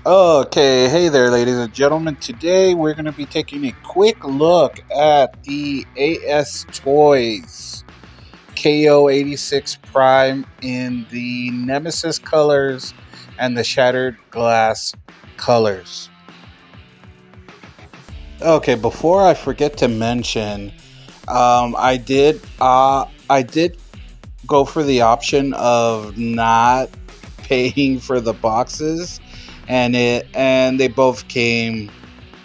Okay, hey there, ladies and gentlemen. Today we're going to be taking a quick look at the AS Toys KO 86 Prime in the Nemesis colors and the Shattered Glass colors. Okay, before I forget to mention, I did go for the option of not paying for the boxes, and they both came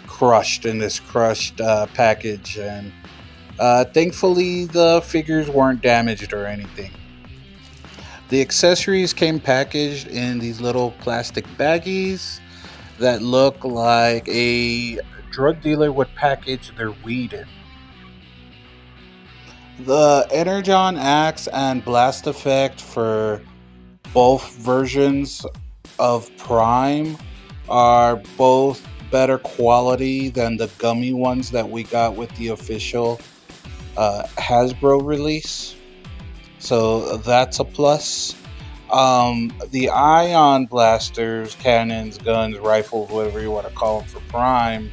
crushed in this crushed package, and thankfully the figures weren't damaged or anything. The accessories came packaged in these little plastic baggies that look like a drug dealer would package their weed in. The Energon Axe and Blast Effect for both versions of Prime are both better quality than the gummy ones that we got with the official Hasbro release. So that's a plus. The ion blasters, cannons, guns, rifles, whatever you want to call them for Prime,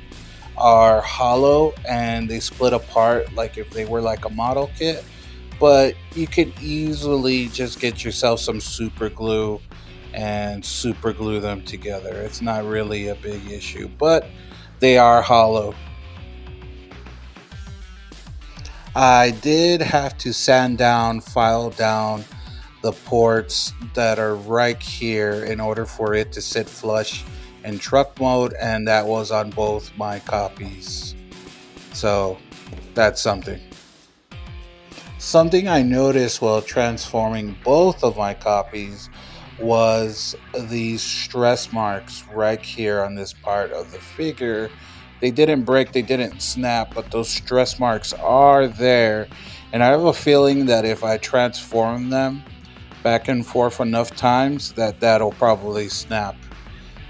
are hollow and they split apart like if they were like a model kit. But you could easily just get yourself some super glue and super glue them together. It's not really a big issue, but they are hollow. I did have to sand down, file down the ports that are right here in order for it to sit flush in truck mode, and that was on both my copies. So that's something. Something I noticed while transforming both of my copies was these stress marks right here on this part of the figure. They didn't break, they didn't snap, but those stress marks are there. And I have a feeling that if I transform them back and forth enough times, that'll probably snap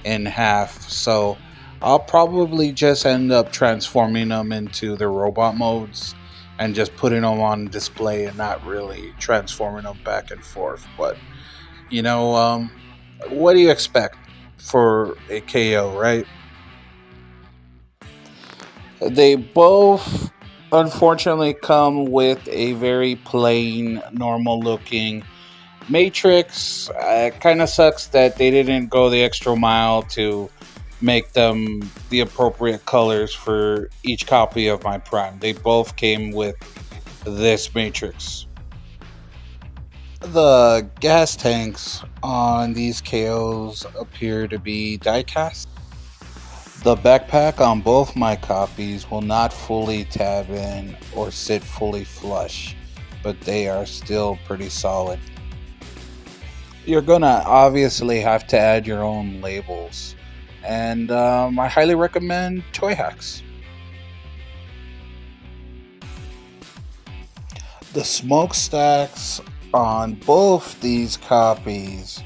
in half. So I'll probably just end up transforming them into the robot modes and just putting them on display and not really transforming them back and forth. But you know, what do you expect for a KO, right? They both unfortunately come with a very plain, normal looking Matrix. It kind of sucks that they didn't go the extra mile to make them the appropriate colors for each copy of my Prime. They both came with this Matrix. The gas tanks on these KOs appear to be die cast. The backpack on both my copies will not fully tab in or sit fully flush, but they are still pretty solid. You're gonna obviously have to add your own labels, and I highly recommend Toy Hacks. The smokestacks on both these copies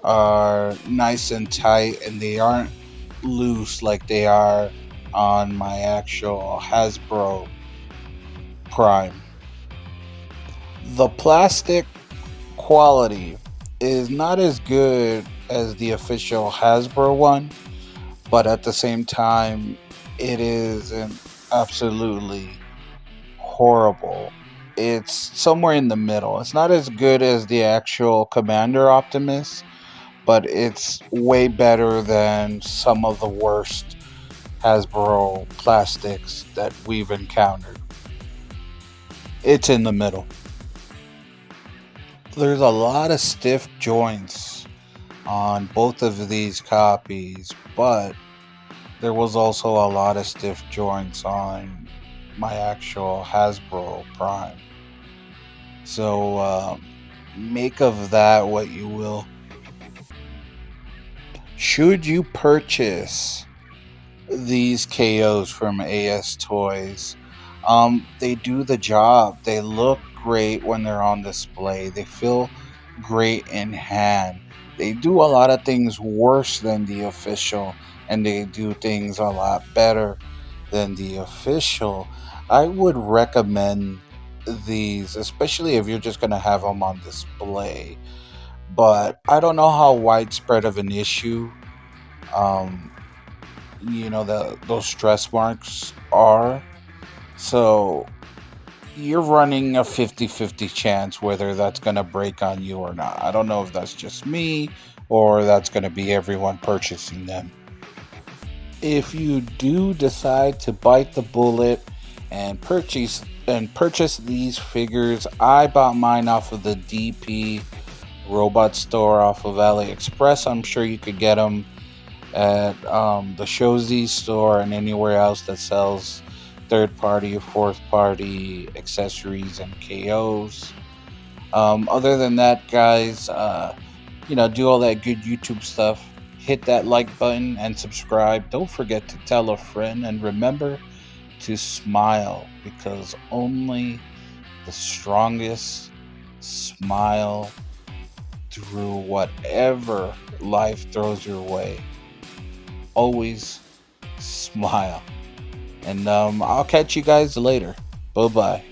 are nice and tight, and they aren't loose like they are on my actual Hasbro Prime. The plastic quality is not as good as the official Hasbro one, but at the same time, it isn't absolutely horrible. It's somewhere in the middle. It's not as good as the actual Commander Optimus, but it's way better than some of the worst Hasbro plastics that we've encountered. It's in the middle. There's a lot of stiff joints on both of these copies, but there was also a lot of stiff joints on my actual Hasbro Prime. So make of that what you will. Should you purchase these KOs from AS Toys, they do the job. They look great when they're on display. They feel great in hand. They do a lot of things worse than the official, and they do things a lot better than the official. I would recommend these, especially if you're just going to have them on display. But I don't know how widespread of an issue um, those stress marks are. So you're running a 50-50 chance whether that's going to break on you or not. I don't know if that's just me or that's going to be everyone purchasing them. If you do decide to bite the bullet and purchase these figures, I bought mine off of the DP robot store off of AliExpress. I'm sure you could get them at the Shozy store and anywhere else that sells third party or fourth party accessories and KOs. Other than that, guys, do all that good YouTube stuff. Hit that like button and subscribe. Don't forget to tell a friend, and remember to smile, because only the strongest smile through whatever life throws your way. Always smile. And I'll catch you guys later. Bye bye.